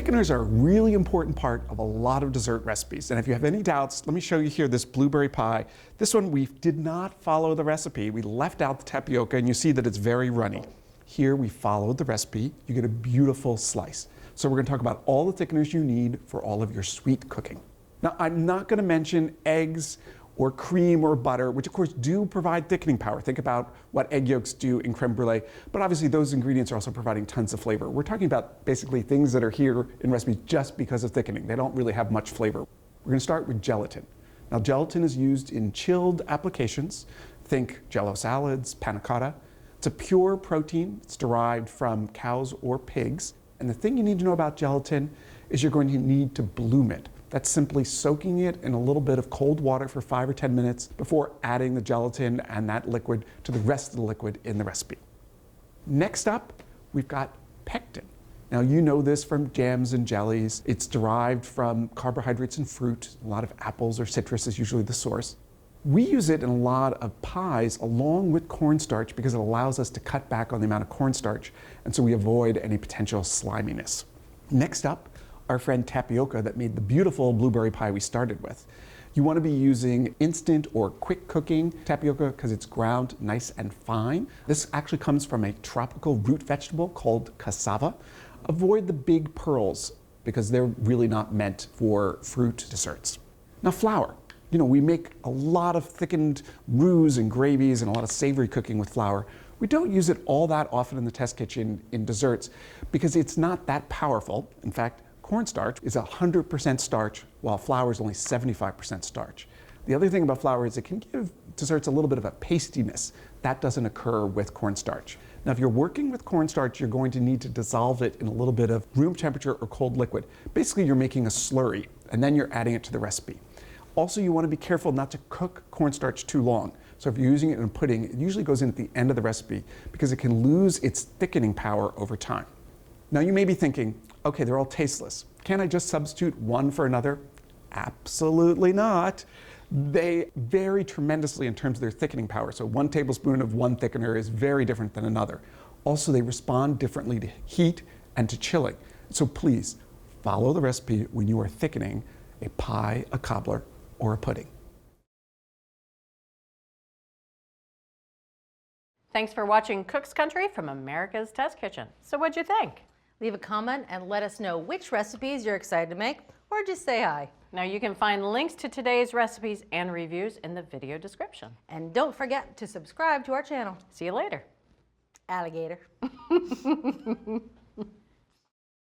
Thickeners are a really important part of a lot of dessert recipes. And if you have any doubts, let me show you here this blueberry pie. This one, we did not follow the recipe. We left out the tapioca, and you see that it's very runny. Here we followed the recipe. You get a beautiful slice. So we're going to talk about all the thickeners you need for all of your sweet cooking. Now, I'm not going to mention eggs or cream or butter, which of course do provide thickening power. Think about what egg yolks do in creme brulee, but obviously those ingredients are also providing tons of flavor. We're talking about basically things that are here in recipes just because of thickening. They don't really have much flavor. We're gonna start with gelatin. Now, gelatin is used in chilled applications. Think Jello salads, panna cotta. It's a pure protein. It's derived from cows or pigs. And the thing you need to know about gelatin is you're going to need to bloom it. That's simply soaking it in a little bit of cold water for 5 or 10 minutes before adding the gelatin and that liquid to the rest of the liquid in the recipe. Next up, we've got pectin. Now, you know this from jams and jellies. It's derived from carbohydrates in fruit. A lot of apples or citrus is usually the source. We use it in a lot of pies along with cornstarch because it allows us to cut back on the amount of cornstarch, and so we avoid any potential sliminess. Next up, our friend Tapioca that made the beautiful blueberry pie we started with. You want to be using instant or quick cooking tapioca because it's ground nice and fine. This actually comes from a tropical root vegetable called cassava. Avoid the big pearls because they're really not meant for fruit desserts. Now, flour. You know, we make a lot of thickened roux and gravies and a lot of savory cooking with flour. We don't use it all that often in the test kitchen in desserts because it's not that powerful. In fact, cornstarch is 100% starch, while flour is only 75% starch. The other thing about flour is it can give desserts a little bit of a pastiness. That doesn't occur with cornstarch. Now, if you're working with cornstarch, you're going to need to dissolve it in a little bit of room temperature or cold liquid. Basically, you're making a slurry, and then you're adding it to the recipe. Also, you want to be careful not to cook cornstarch too long. So if you're using it in a pudding, it usually goes in at the end of the recipe because it can lose its thickening power over time. Now, you may be thinking, okay, they're all tasteless. Can't I just substitute one for another? Absolutely not. They vary tremendously in terms of their thickening power. So 1 tablespoon of one thickener is very different than another. Also, they respond differently to heat and to chilling. So please follow the recipe when you are thickening a pie, a cobbler, or a pudding. Thanks for watching Cook's Country from America's Test Kitchen. So what'd you think? Leave a comment and let us know which recipes you're excited to make, or just say hi. Now you can find links to today's recipes and reviews in the video description. And don't forget to subscribe to our channel. See you later. Alligator.